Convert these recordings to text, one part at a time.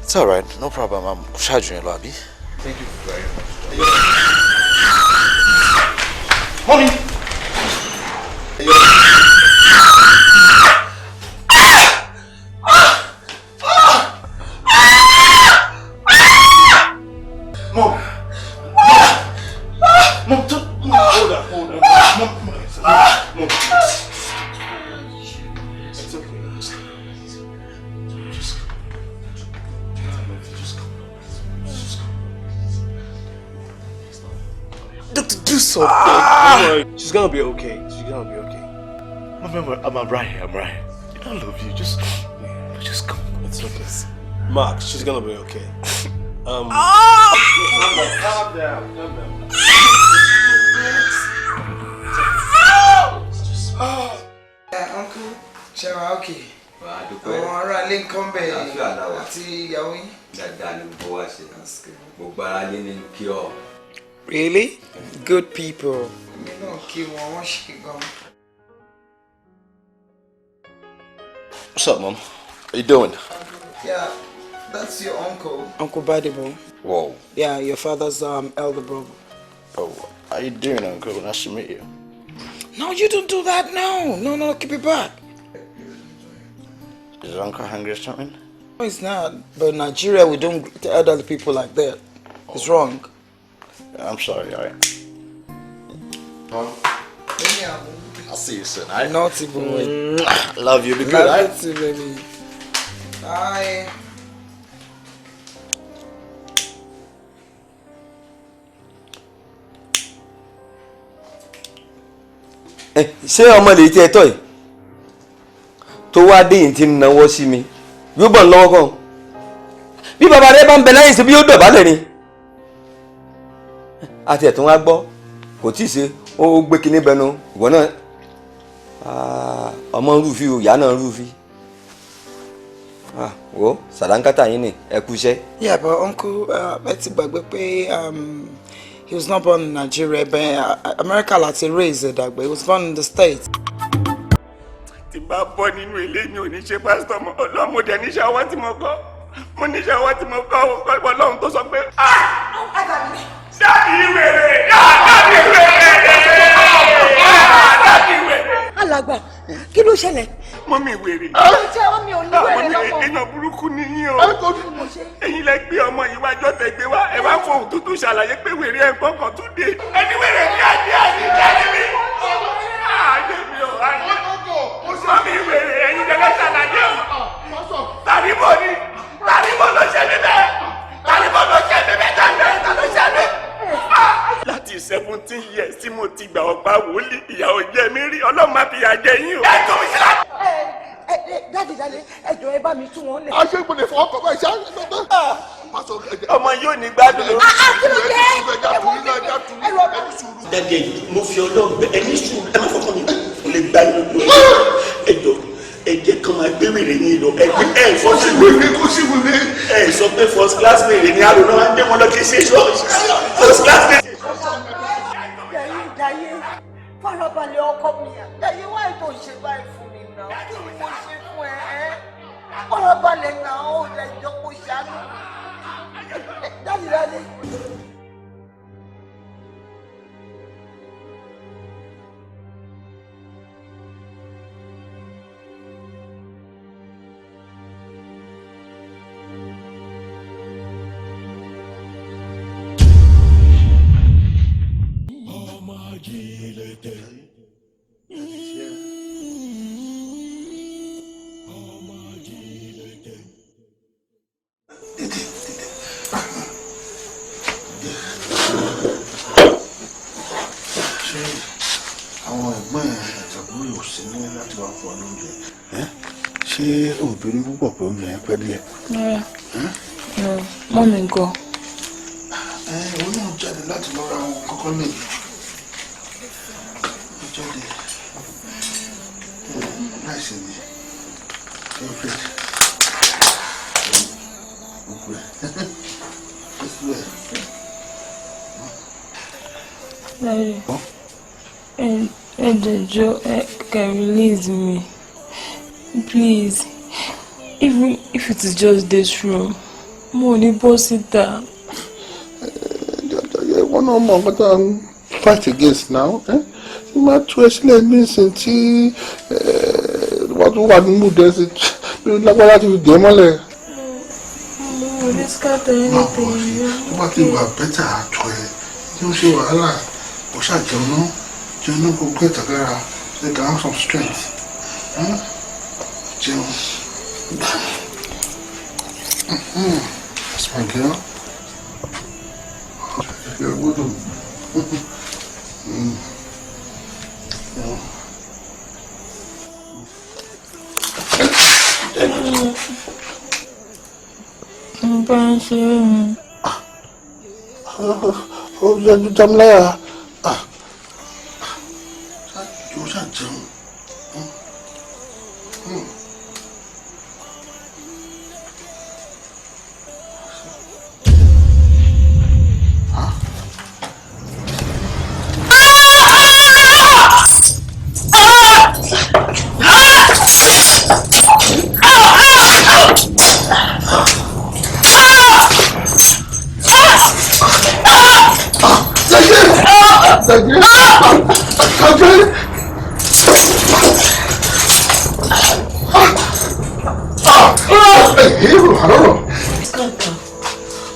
It's alright, no problem. I'm charging you, Lobby. Thank you very much. Mommy! Mom! Mom, hold on. Mom. It's okay. Doctor, do something. She's gonna be okay. I'm right. I love you. Just come. It's okay. Mark, she's gonna be okay. Calm down. Uncle, Shara, okay. Alright, Lincoln Bay. Really? Good people. What's up, Mom? How you doing? Yeah, that's your uncle. Uncle Badibo. Whoa. Yeah, your father's elder brother. Oh, how you doing, Uncle? Nice to meet you. No, you don't do that. No, keep it back. Is Uncle hungry or something? No, it's not. But in Nigeria, we don't greet elderly people like that. It's wrong. Yeah, I'm sorry, alright? Mom? I'll see you soon, alright? Naughty boy. Love you, be good, alright? Love you too, baby. Bye. Ṣé ọmọ lè tí ẹ tọ́ yìí tó wá dé yìí tí ń náwó sí mi yóò bọ̀ lọ́wọ́ kan bí bàbá rẹ bá ń bẹ lẹ́yìn sí bí yóò dọ̀bálẹ̀ ni àti ẹ̀tún wá gbọ́ kò tí ì ṣe ó gbé kinní bẹnu ìwọ náà ọmọ ń rúfi o ìyá náà ń rúfi wo sàdánkátà yín ni ẹ kú iṣẹ́. Yeah, but uncle ẹ ti gbàgbé pé he was not born in Nigeria, but America láti raise dàgbà. He was born in the States. Tí bá bọ́ nínú ilé mi ò ní ṣe pásítọ̀ mọ́ ọlọ́mọdé níṣẹ́ ọwọ́ tí mo kọ́ mo níṣẹ́ ọwọ́ tí mo kọ́ ọlọ́run tó sọ pé dáàbì wèrè alàgbà kí ló ṣẹlẹ̀. mọ́mì wèrè. mọ́mì ò ní wèrè lọ́kọ̀. èèyàn burúkú ni yín o. ẹ̀yin lẹ gbé ọmọ yìí wájọ́ tẹ gbé wá ẹ bá fọ òtútù ṣàlàyé pé wèrè ẹ̀ gbọ́ngàn tún dé. ẹni wèrè ní àdé mi. àdé mi ò àdé. mọ́mì wèrè ẹ̀yin jẹ́gẹ́ ṣàlàyé o. tàríbò ló ṣe níbẹ̀. tàríbò ló ṣe níbẹ̀ tàbí ló ṣe níbẹ̀. láti 17 years tí mo ti gbà ọgbà wòlíì ìyàwó jẹ mi rí ọlọ́run má fi yà jẹ yín o. ẹ tó mi sílá. dáàdì ẹjọ ẹ bá mi tú wọn lẹ. aṣọ ìpínlẹ̀ fún ọkọ̀ bá ìṣá ọmọ yóò ní gbádùn ló. dàdé mo fi ọlọ́run bẹ ẹni sùn ẹ má fọkàn mi kò lè gbá inú lọ ẹjọ ẹjẹ kan máa gbé wèrè yín lọ ẹgbẹ ẹ fọsí wèrè kó sí wèrè ẹ sọ pé first class wèrè ní àrùn náà dé wọn lọ kí ṣe first class wèrè. Dàyé farabalẹ̀ ọkọ mi Dàyé wá ètò ìṣe báyìí fún mi náà kí ni mo ṣe fún ẹ farabalẹ̀ náà ó lè jọ kó ṣàánú dáadáa. ṣé obìnrin púpọ̀ pé oúnjẹ yẹn pẹ́ díẹ̀. mọ́ mi gan. òun náà jáde láti lọ ra àwọn kọ́kọ́ lè jáde láìsí ni ẹgbẹ́ ẹ can release me. Please, even if it is just this room, Mo ní bọ́ síta. Wọ́n náà mọ̀ nǹkan tá à ń fight against now. Ní máa tú ẹ sílẹ̀ ní ìsìn tí wọ́n tún wà ní mood ẹ̀ sí lágbára ti fi dè é mọ́lẹ̀. Mo ní scatter anything. Tó bá ti wà bẹ́tà àtọ̀ ẹ̀ tí ó ṣe wàhálà kò ṣàjẹun náà jẹun náà kò gbé ìtàgára so you can have some strength. Jẹun. That's my girl. You're good. Mo bá ń ṣe é. Ó yẹ ju Jamilaya. Ṣáàjú ṣàjẹun.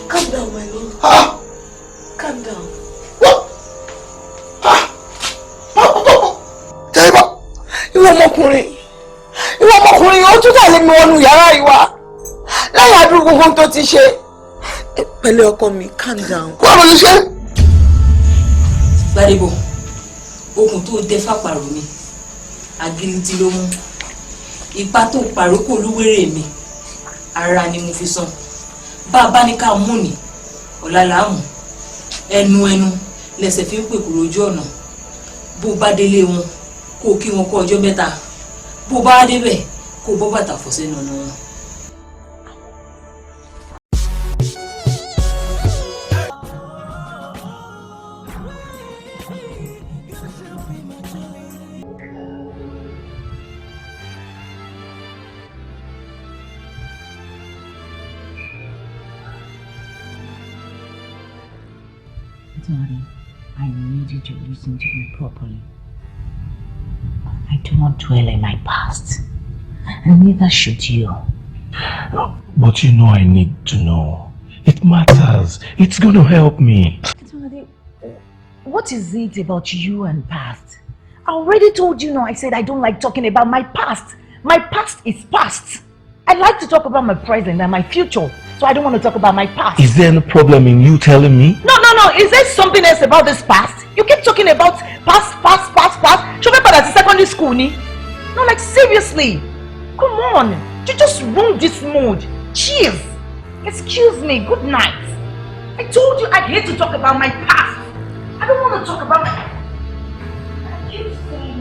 Calm down, my love. Calm down. Ìwọ ọmọkùnrin, ó tún tẹ̀lé mi wọnú yàrá ìwà láyé àdúrà gbogbo tó ti ṣe. Pẹ̀lẹ́ ọkọ mi, calm down. Wọ́n ló ṣe. Gbádébọ̀, okùn tó dẹ fàpàrọ̀ mi, agiliti ló mú. Ipa tó pàrókò olúwèrè mi, ara ni mo fi san. Bá a bá ní ká mú ni, ọ̀la là á mú. Ẹnu lẹsẹ̀ fi ń pèkúrò ojú ọ̀nà. Bó bá délé wọn, kó kí wọn kó ọjọ́ mẹ́ta. Bó bá débẹ̀, kó bọ́ bàtà fọ́ sẹ́nu ọ̀nà wọn. Daddy, I need you to listen to me properly. I do not dwell in my past, and neither should you. But you know I need to know. It matters. It's going to help me. Daddy, what is it about you and past? I already told you now. I said I don't like talking about my past. My past is past. I like to talk about my present and my future, so I don't want to talk about my past. Is there any problem in you telling me? No. Is there something else about this past? You keep talking about past. Show me at the secondary school, ni? No, like seriously. Come on. You just ruined this mood. Cheers. Excuse me. Good night. I told you I hate to talk about my past. I don't want to talk about my... I keep saying...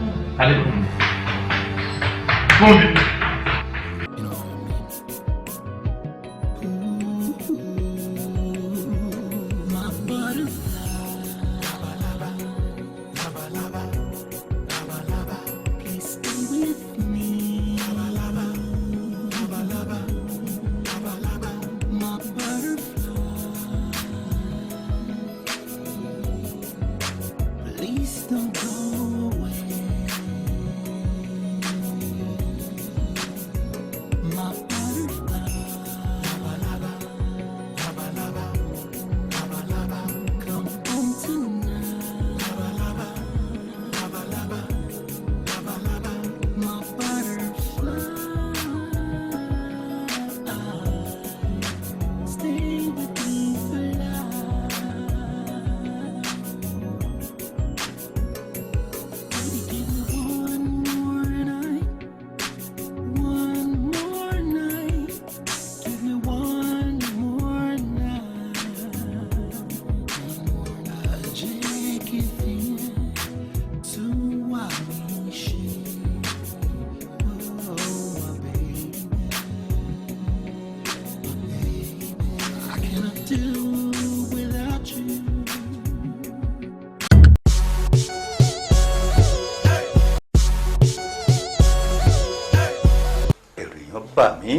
bà mí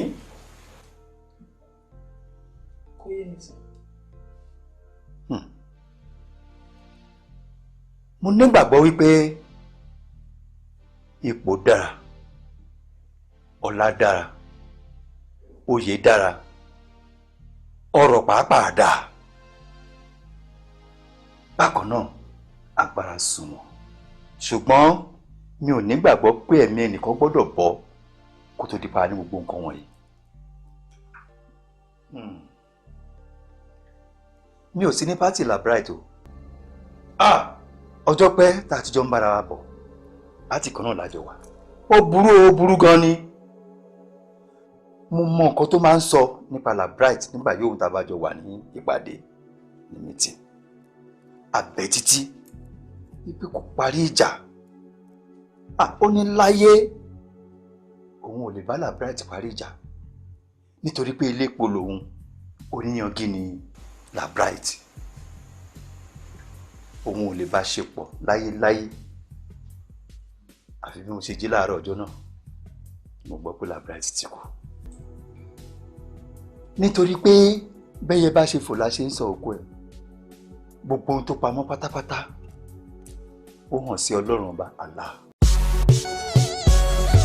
yé mi sọ. Mo nígbàgbọ́ wípé ipò dára, ọlá dára, oyè dára, ọrọ̀ pàápàá dáa. Bákan náà agbára sunwọ̀n, ṣùgbọ́n mi ò nígbàgbọ́ pé ẹ̀mí ẹnìkan gbọ́dọ̀ bọ́ kó tó di pa ní gbogbo nǹkan wọ̀nyí. Mi ò sí ní pátì Labright o. Ọjọ́ pẹ́ tá a ti jọ ń bára wa bọ̀ láti kan náà lájọ wà. Ó burú gan ni. Mo mọ nǹkan tó máa ń sọ nípa Labright nígbà yóò tá a bá jọ wà ní ìpàdé ní meeting. Àbẹ̀ títí ibi kò parí ìjà. Ó ní láyé òun ò lè bá Labright parí ìjà nítorí pé elépo lòun, oníyangí ni Labright. Òun ò lè bá ṣe pọ̀ láyéláyé. Àfi bí mo ṣe jí láàárọ̀ ọjọ́ náà mo gbọ́ pé Labright ti kú. Nítorí pé bẹ́yẹ bá ṣe fò láṣẹ ń sọ òkú ẹ̀, gbogbo ohun tó pamọ́ pátápátá ó hàn sí Ọlọ́run ọba Allah.